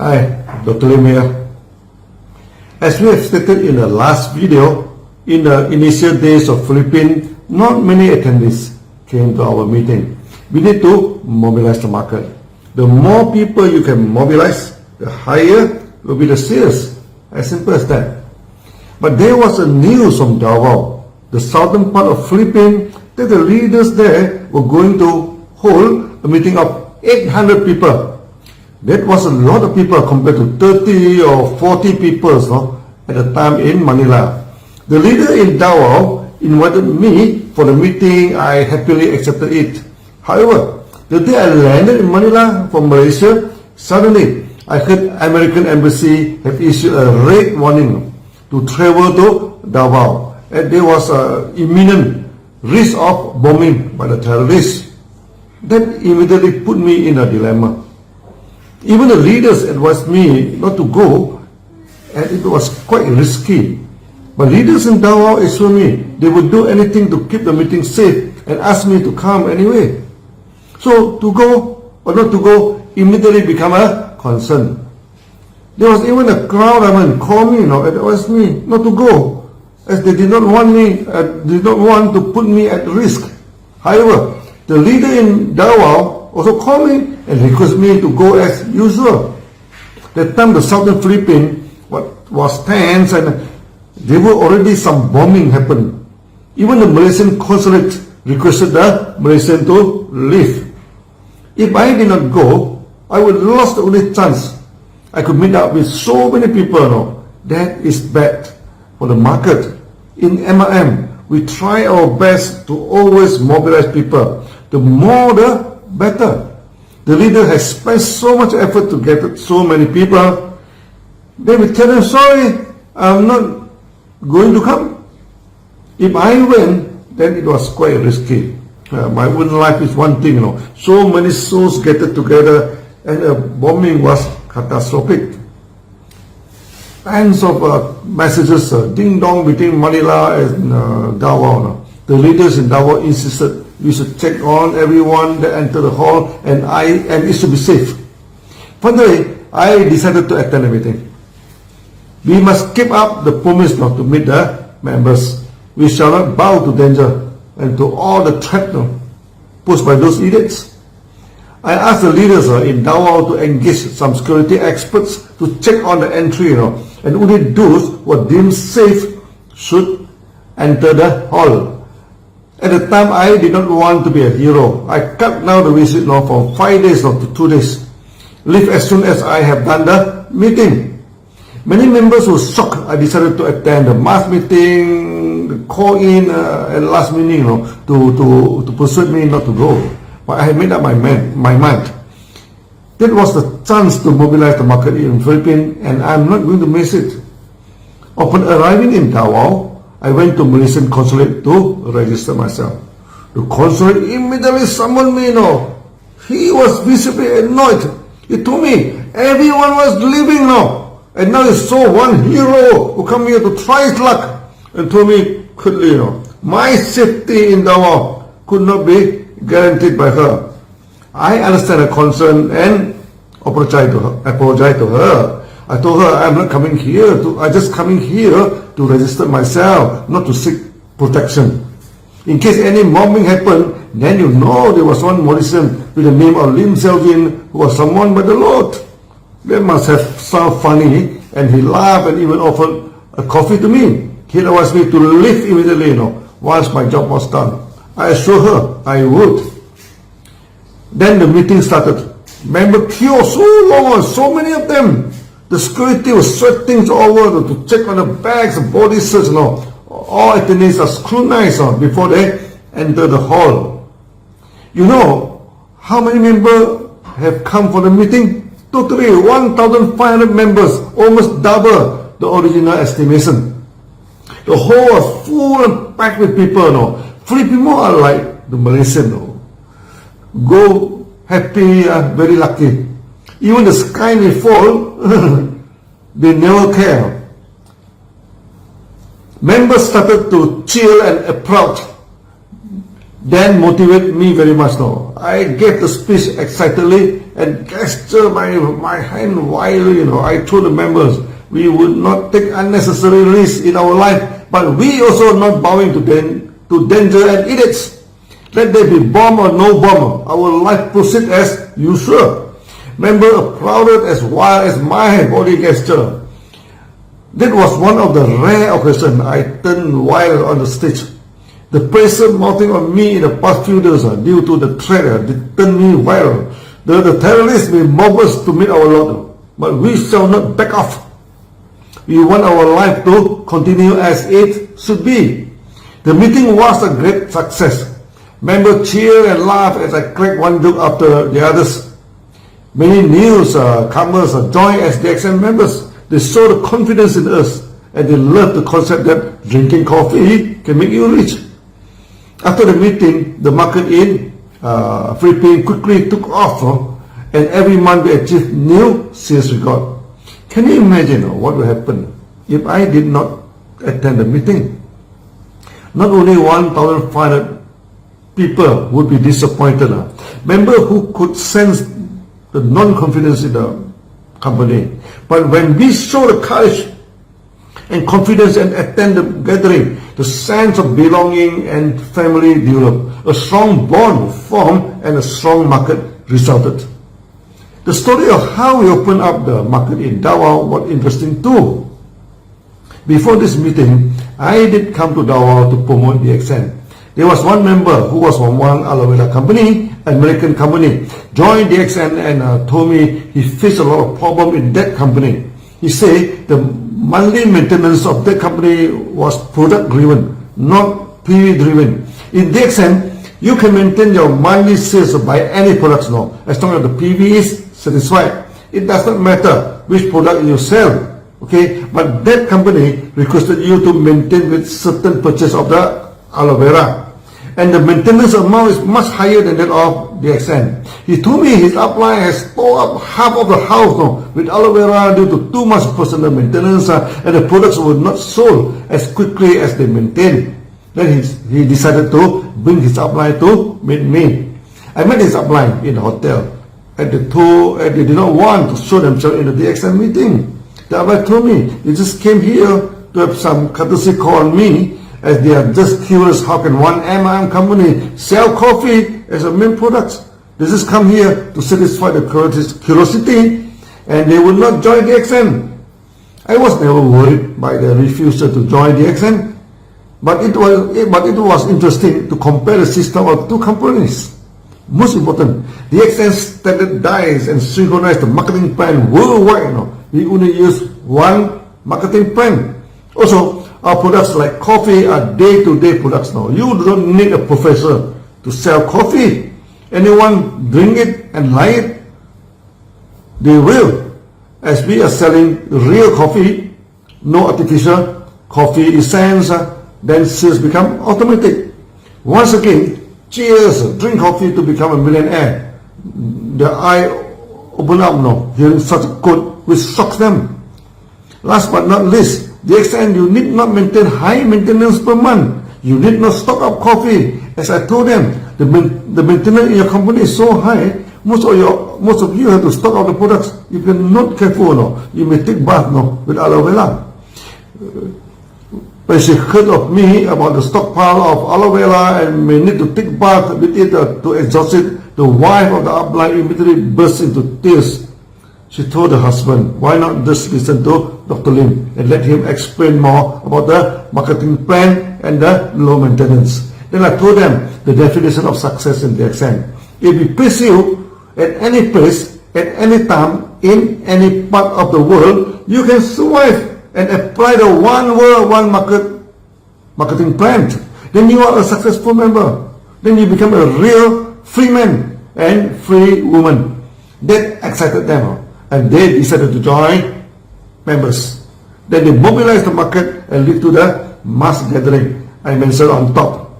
Hi, Dr. Lim here. As we have stated in the last video, in the initial days of Philippines, not many attendees came to our meeting. We need to mobilize the market. The more people you can mobilize, the higher will be the sales. As simple as that. But there was a news from Davao, the southern part of Philippines, that the leaders there were going to hold a meeting of 800 people. That was a lot of people compared to 30 or 40 people at the time in Manila. The leader in Davao invited me for the meeting. I happily accepted it. However, the day I landed in Manila from Malaysia, suddenly I heard American Embassy have issued a red warning to travel to Davao, and there was an imminent risk of bombing by the terrorists. That immediately put me in a dilemma. Even the leaders advised me not to go, and it was quite risky. But leaders in Davao assured me they would do anything to keep the meeting safe and asked me to come anyway. So to go or not to go immediately became a concern. There was even a crowd called me and advised me not to go, as they did not want to put me at risk. However, the leader in Davao also called me and requested me to go as usual. That time the southern Philippines was tense and there were already some bombing happened. Even the Malaysian consulate requested the Malaysian to leave. If I did not go, I would lost the only chance I could meet up with so many people. That is bad for the market. In MLM, we try our best to always mobilize people. The more the better. The leader has spent so much effort to get so many people. They will tell them, sorry, I'm not going to come. If I went, then it was quite risky. My own life is one thing, So many souls gathered together, and the bombing was catastrophic. Tons of messages, ding dong between Manila and Davao. The leaders in Davao insisted we should check on everyone that entered the hall, and it should be safe. Finally, I decided to attend the meeting. We must keep up the promise not to meet the members. We shall not bow to danger and to all the threat posed by those idiots. I asked the leaders in Davao to engage some security experts to check on the entry, and only those who are deemed safe should enter the hall. At the time, I did not want to be a hero. I cut down the visit from 5 days to 2 days. Leave as soon as I have done the meeting. Many members were shocked. I decided to attend the mass meeting, the call-in, and last meeting to persuade me not to go. But I had made up my mind. That was the chance to mobilize the market in the Philippines, and I'm not going to miss it. Upon arriving in Davao, I went to Malaysian consulate to register myself. The consulate immediately summoned me. He was visibly annoyed. He told me everyone was leaving now, and now he saw one hero who come here to try his luck, and told me quickly, my safety in Davao could not be guaranteed by her. I understand her concern and apologize to her. I told her I'm not coming here I'm just coming here to register myself, not to seek protection. In case any bombing happened, then there was one Malaysian with the name of Lim Selvin who was summoned by the Lord. That must have sounded funny, and he laughed and even offered a coffee to me. He advised me to leave immediately, once my job was done. I assured her I would. Then the meeting started. Member queue so long, so many of them. The security was sweating all over to check on the bags, body search. All attendees are scrutinized before they enter the hall. You know how many members have come for the meeting? Totally 1,500 members, almost double the original estimation. The hall was full and packed with people. Filipino are like the Malaysian. Go happy, very lucky. Even the sky may fall, they never care. Members started to cheer and applaud. then motivate me very much now. I gave the speech excitedly and gestured my hand wildly, I told the members, we would not take unnecessary risks in our life, but we also are not bowing to danger and edicts. Let there be bomb or no bomb, our life proceed as usual. Members applauded as wild as my body gesture. That was one of the rare occasions I turned wild on the stage. The pressure mounting on me in the past few days due to the threat that turned me viral. The terrorists may mob us to meet our Lord, but we shall not back off. We want our life to continue as it should be. The meeting was a great success. Members cheered and laughed as I cracked one joke after the others. Many newcomers joined as DXN members. They showed the confidence in us, and they loved the concept that drinking coffee can make you rich. After the meeting, the market in Philippines quickly took off, and every month we achieved new sales record. Can you imagine what would happen if I did not attend the meeting? Not only 1,500 people would be disappointed. Members who could sense the non-confidence in the company. But when we show the courage and confidence and attend the gathering, the sense of belonging and family developed. A strong bond formed and a strong market resulted. The story of how we opened up the market in Davao was interesting too. Before this meeting, I did come to Davao to promote DXN. There was one member who was from one aloe vera company, American company, joined DXN and told me he faced a lot of problem in that company. He said the monthly maintenance of that company was product driven, not PV driven. In DXN, you can maintain your monthly sales by any products now, as long as the PV is satisfied. It does not matter which product you sell, okay? But that company requested you to maintain with certain purchase of the aloe vera, and the maintenance amount is much higher than that of DXN. He told me his upline has tore up half of the house with aloe vera due to too much personal maintenance, and the products were not sold as quickly as they maintained. Then he decided to bring his upline to meet me. I met his upline in the hotel, and they did not want to show themselves in the DXN meeting. The upline told me they just came here to have some courtesy call on me, as they are just curious how can one MIM company sell coffee as a main product. They just come here to satisfy the curiosity, and they will not join DXN. I was never worried by the refusal to join DXN, but it was interesting to compare the system of two companies. Most important, DXN standardized and synchronized the marketing plan worldwide. We only use one marketing plan. Also, our products like coffee are day-to-day products now. You don't need a professor to sell coffee. Anyone drink it and like it, they will. As we are selling real coffee, no artificial coffee essence, then sales become automatic. Once again, cheers, drink coffee to become a millionaire. Their eye open up now, hearing such a quote which shocks them. Last but not least, DXN, you need not maintain high maintenance per month. You need not stock up coffee. As I told them, the maintenance in your company is so high, most of you have to stock up the products. If you're not careful, you may take bath with aloe vera. When she heard of me about the stockpile of aloe vera and may need to take bath with it to exhaust it, the wife of the upline immediately burst into tears. She told her husband, why not just listen to Dr. Lim and let him explain more about the marketing plan and the low maintenance. Then I told them the definition of success in DXN. If we place you at any place, at any time, in any part of the world, you can survive and apply the one world, one marketing plan. Then you are a successful member. Then you become a real free man and free woman. That excited them, and they decided to join members. Then they mobilized the market and lead to the mass gathering I mentioned on top.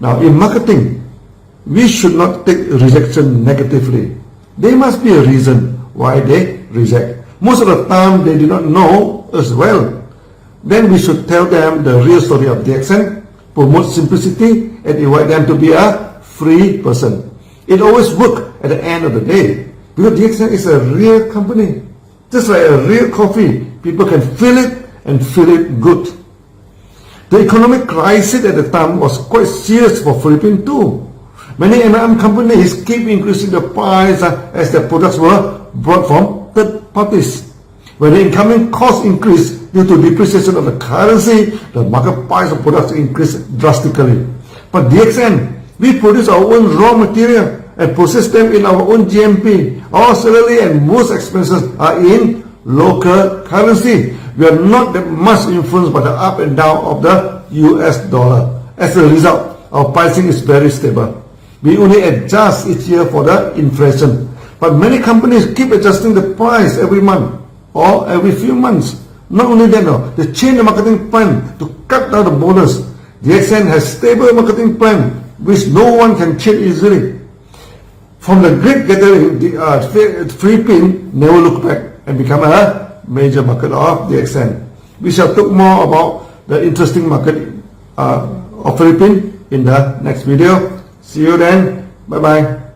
Now in marketing, we should not take rejection negatively. There must be a reason why they reject. Most of the time they do not know us well. Then we should tell them the real story of DXN, promote simplicity, and invite them to be a free person. It always works at the end of the day. Because DXN is a real company. Just like a real coffee, people can feel it and feel it good. The economic crisis at the time was quite serious for Philippines too. Many M&M companies keep increasing the price as their products were brought from third parties. When the incoming cost increased due to depreciation of the currency, the market price of products increased drastically. But DXN, we produce our own raw material and process them in our own GMP. Our salary and most expenses are in local currency. We are not that much influenced by the up and down of the US dollar. As a result, our pricing is very stable. We only adjust each year for the inflation. But many companies keep adjusting the price every month or every few months. Not only that, no, they change the marketing plan to cut down the bonus. DXN has stable marketing plan which no one can change easily. From the great gathering, the Philippines never look back and become a major market of DXN. We shall talk more about the interesting market of Philippines in the next video. See you then. Bye bye.